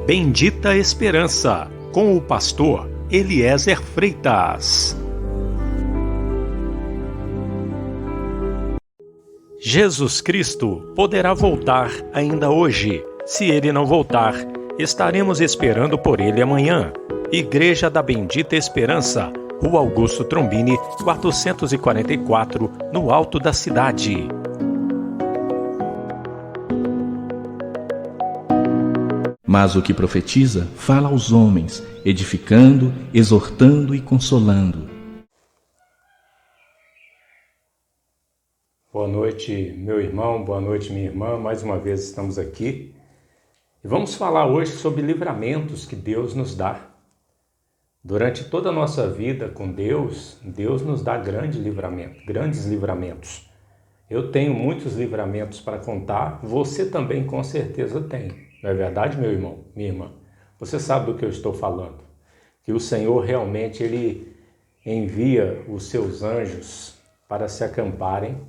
Bendita Esperança, com o pastor Eliezer Freitas. Jesus Cristo poderá voltar ainda hoje. Se Ele não voltar, estaremos esperando por Ele amanhã. Igreja da Bendita Esperança, Rua Augusto Trombini, 444, no alto da cidade. Mas o que profetiza, fala aos homens, edificando, exortando e consolando. Boa noite, meu irmão, boa noite, minha irmã. Mais uma vez estamos aqui e vamos falar hoje sobre livramentos que Deus nos dá. Durante toda a nossa vida com Deus, Deus nos dá grandes livramentos. Eu tenho muitos livramentos para contar, você também com certeza tem. Não é verdade, meu irmão, minha irmã? Você sabe do que eu estou falando. Que o Senhor realmente, Ele envia os seus anjos para se acamparem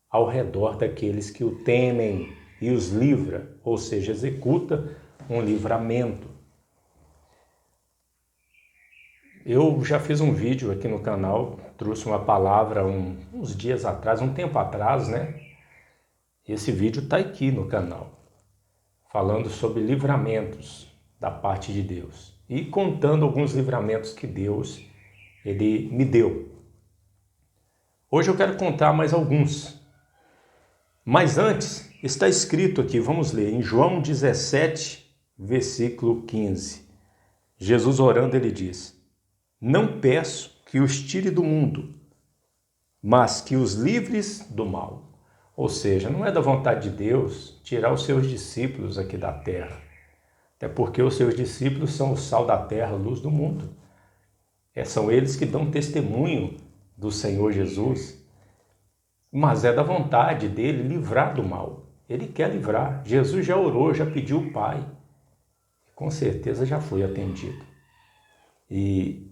ao redor daqueles que o temem e os livra, ou seja, executa um livramento. Eu já fiz um vídeo aqui no canal, trouxe uma palavra uns dias atrás, um tempo atrás, né? Esse vídeo está aqui no canal, falando sobre livramentos da parte de Deus e contando alguns livramentos que Deus Ele me deu. Hoje eu quero contar mais alguns. Mas antes, está escrito aqui, vamos ler, em João 17, versículo 15. Jesus orando, Ele diz: não peço que os tire do mundo, mas que os livres do mal. Ou seja, não é da vontade de Deus tirar os seus discípulos aqui da terra. Até porque os seus discípulos são o sal da terra, a luz do mundo. São eles que dão testemunho do Senhor Jesus. Mas é da vontade dele livrar do mal. Ele quer livrar. Jesus já orou, já pediu o Pai. Com certeza já foi atendido. E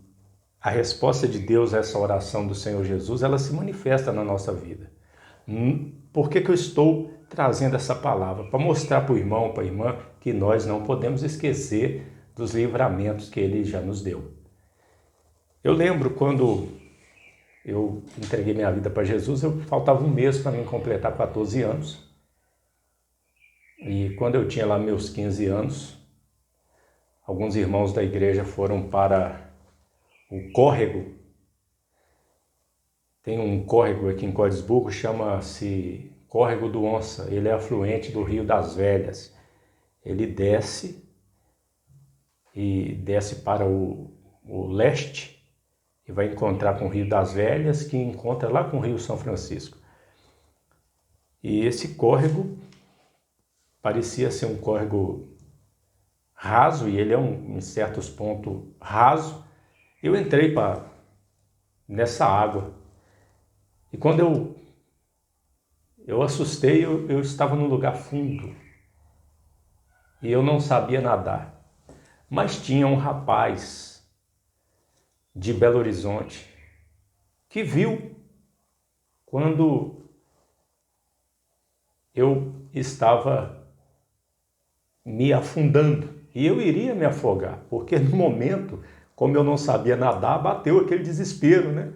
a resposta de Deus a essa oração do Senhor Jesus, ela se manifesta na nossa vida. Por que eu estou trazendo essa palavra? Para mostrar para o irmão, para a irmã, que nós não podemos esquecer dos livramentos que Ele já nos deu. Eu lembro quando eu entreguei minha vida para Jesus, faltava um mês para mim completar 14 anos. E quando eu tinha lá meus 15 anos, alguns irmãos da igreja foram para o córrego. Tem um córrego aqui em Cordisburgo, chama-se Córrego do Onça. Ele é afluente do Rio das Velhas. Ele desce para o leste e vai encontrar com o Rio das Velhas, que encontra lá com o Rio São Francisco. E esse córrego parecia ser um córrego raso, e ele é em certos pontos raso. Eu entrei nessa água. E quando eu assustei, eu estava num lugar fundo. E eu não sabia nadar. Mas tinha um rapaz de Belo Horizonte que viu quando eu estava me afundando. E eu iria me afogar, porque no momento, como eu não sabia nadar, bateu aquele desespero, né?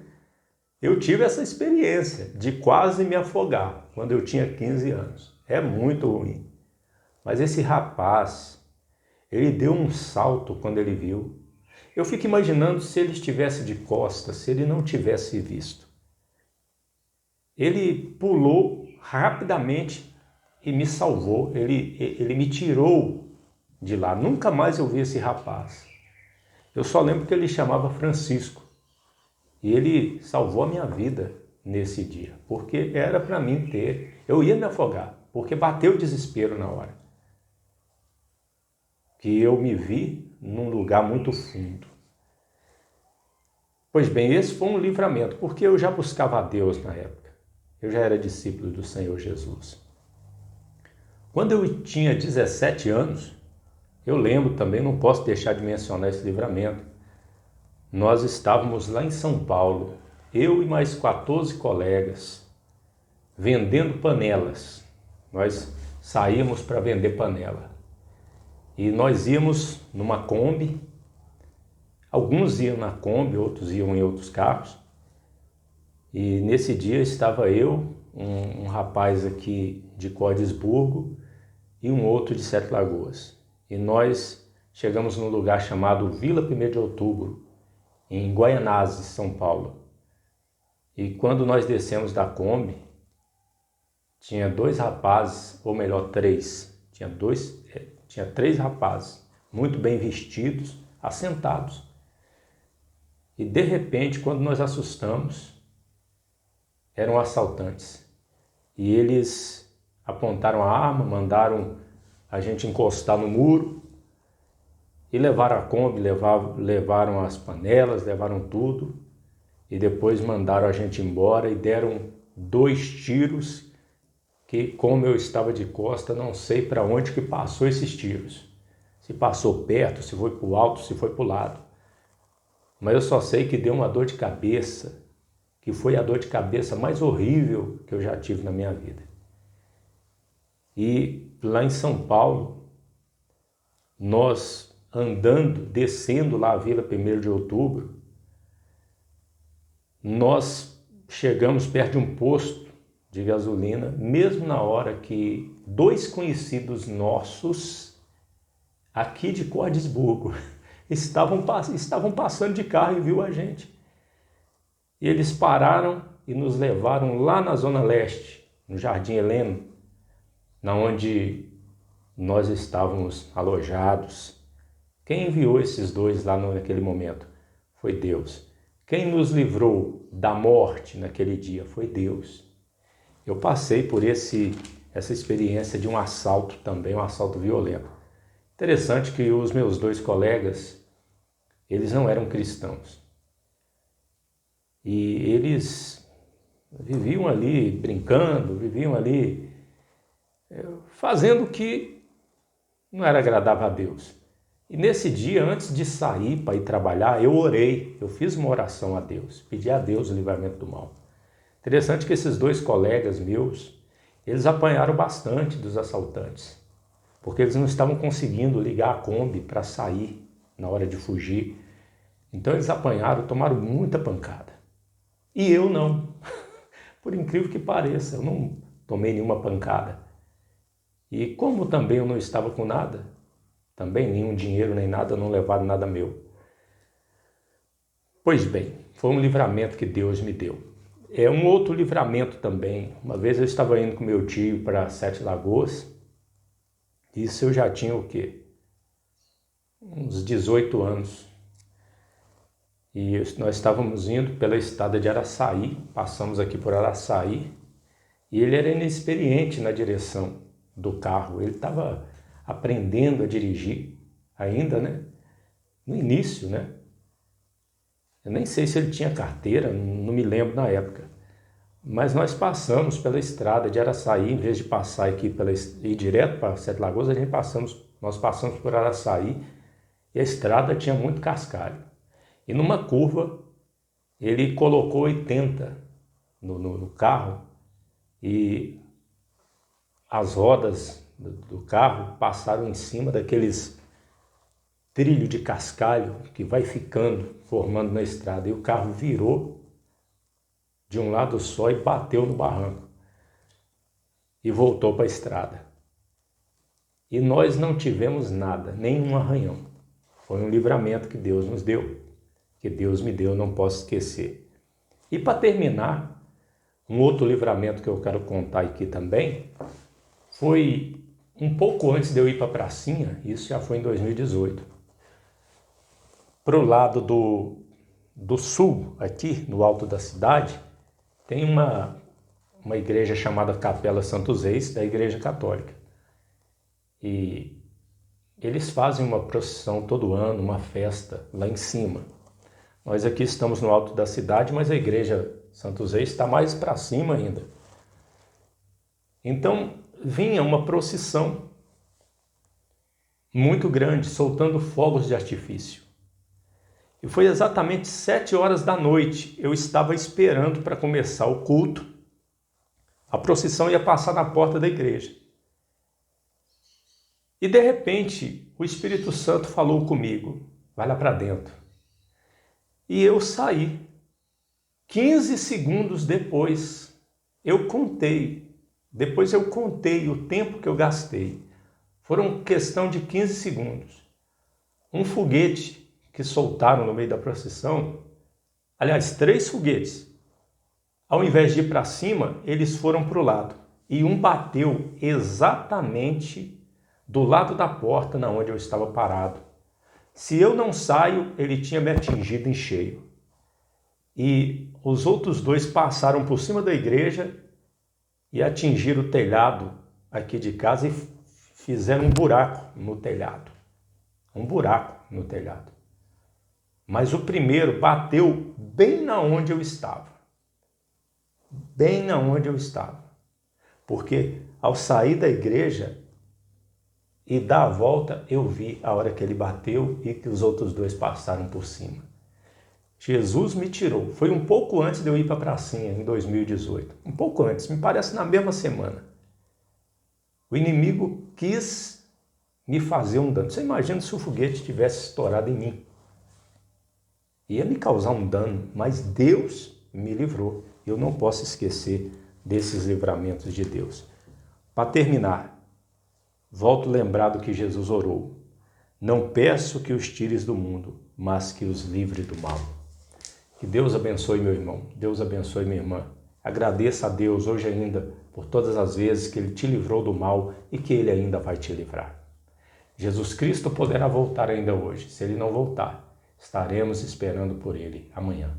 Eu tive essa experiência de quase me afogar quando eu tinha 15 anos. É muito ruim. Mas esse rapaz, ele deu um salto quando ele viu. Eu fico imaginando se ele estivesse de costas, se ele não tivesse visto. Ele pulou rapidamente e me salvou. Ele me tirou de lá. Nunca mais eu vi esse rapaz. Eu só lembro que ele chamava Francisco. E ele salvou a minha vida nesse dia, porque era para mim eu ia me afogar, porque bateu o desespero na hora. Que eu me vi num lugar muito fundo. Pois bem, esse foi um livramento, porque eu já buscava a Deus na época. Eu já era discípulo do Senhor Jesus. Quando eu tinha 17 anos, eu lembro também, não posso deixar de mencionar esse livramento. Nós estávamos lá em São Paulo, eu e mais 14 colegas, vendendo panelas. Nós saímos para vender panela. E nós íamos numa Kombi, alguns iam na Kombi, outros iam em outros carros. E nesse dia estava eu, um rapaz aqui de Cordisburgo e um outro de Sete Lagoas. E nós chegamos num lugar chamado Vila 1º de Outubro, em Guaianazes, São Paulo. E quando nós descemos da Kombi, tinha dois rapazes, ou melhor, três. Tinha três rapazes, muito bem vestidos, assentados. E de repente, quando nós assustamos, eram assaltantes. E eles apontaram a arma, mandaram a gente encostar no muro e levaram a Kombi, levaram as panelas, levaram tudo. E depois mandaram a gente embora e deram 2 tiros que, como eu estava de costa, não sei para onde que passou esses tiros. Se passou perto, se foi para o alto, se foi para o lado. Mas eu só sei que deu uma dor de cabeça, que foi a dor de cabeça mais horrível que eu já tive na minha vida. E lá em São Paulo, nós andando, descendo lá a Vila 1º de Outubro, nós chegamos perto de um posto de gasolina, mesmo na hora que 2 conhecidos nossos, aqui de Cordisburgo, estavam passando de carro e viu a gente. E eles pararam e nos levaram lá na Zona Leste, no Jardim Heleno, na onde nós estávamos alojados. Quem enviou esses 2 lá naquele momento? Foi Deus. Quem nos livrou da morte naquele dia? Foi Deus. Eu passei por essa experiência de um assalto também, um assalto violento. Interessante que os meus 2 colegas, eles não eram cristãos. E eles viviam ali brincando, viviam ali fazendo o que não era agradável a Deus. E nesse dia, antes de sair para ir trabalhar, eu orei, eu fiz uma oração a Deus, pedi a Deus o livramento do mal. Interessante que esses 2 colegas meus, eles apanharam bastante dos assaltantes, porque eles não estavam conseguindo ligar a Kombi para sair na hora de fugir. Então eles apanharam, tomaram muita pancada. E eu não. Por incrível que pareça, eu não tomei nenhuma pancada. E como também eu não estava com nada, também nenhum dinheiro nem nada, não levaram nada meu. Pois bem, foi um livramento que Deus me deu. É um outro livramento também. Uma vez eu estava indo com meu tio para Sete Lagoas. Isso eu já tinha o quê? Uns 18 anos. E nós estávamos indo pela estrada de Araçaí, passamos aqui por Araçaí, e ele era inexperiente na direção do carro. Ele estava aprendendo a dirigir ainda, né? No início, né? Eu nem sei se ele tinha carteira, não me lembro na época. Mas nós passamos pela estrada de Araçaí, em vez de passar aqui ir direto para Sete Lagoas, nós passamos por Araçaí e a estrada tinha muito cascalho. E numa curva, ele colocou 80 no carro e as rodas do carro passaram em cima daqueles trilhos de cascalho que vai ficando, formando na estrada. E o carro virou de um lado só e bateu no barranco. E voltou para a estrada. E nós não tivemos nada, nenhum arranhão. Foi um livramento que Deus nos deu, que Deus me deu, não posso esquecer. E para terminar, um outro livramento que eu quero contar aqui também, foi um pouco antes de eu ir para a pracinha, isso já foi em 2018. Para o lado do sul, aqui no alto da cidade, tem uma igreja chamada Capela Santos Reis, da Igreja Católica. E eles fazem uma procissão todo ano, uma festa lá em cima. Nós aqui estamos no alto da cidade, mas a Igreja Santos Reis está mais para cima ainda. Então, vinha uma procissão muito grande, soltando fogos de artifício. E foi exatamente 7 horas da noite. Eu estava esperando para começar o culto. A procissão ia passar na porta da igreja. E de repente, o Espírito Santo falou comigo, vai lá para dentro. E eu saí. 15 segundos depois, eu contei. Depois eu contei o tempo que eu gastei. Foram questão de 15 segundos. Um foguete que soltaram no meio da procissão, aliás, 3 foguetes. Ao invés de ir para cima, eles foram para o lado. E um bateu exatamente do lado da porta na onde eu estava parado. Se eu não saio, ele tinha me atingido em cheio. E os outros 2 passaram por cima da igreja e atingiram o telhado aqui de casa e fizeram um buraco no telhado. Um buraco no telhado. Mas o primeiro bateu bem na onde eu estava. Bem na onde eu estava. Porque ao sair da igreja e dar a volta, eu vi a hora que ele bateu e que os outros 2 passaram por cima. Jesus me tirou. Foi um pouco antes de eu ir para a pracinha, em 2018. Um pouco antes, me parece na mesma semana. O inimigo quis me fazer um dano. Você imagina se o foguete tivesse estourado em mim. Ia me causar um dano, mas Deus me livrou. Eu não posso esquecer desses livramentos de Deus. Para terminar, volto lembrado que Jesus orou. Não peço que os tires do mundo, mas que os livre do mal. Que Deus abençoe meu irmão, Deus abençoe minha irmã. Agradeça a Deus hoje ainda por todas as vezes que Ele te livrou do mal e que Ele ainda vai te livrar. Jesus Cristo poderá voltar ainda hoje. Se Ele não voltar, estaremos esperando por Ele amanhã.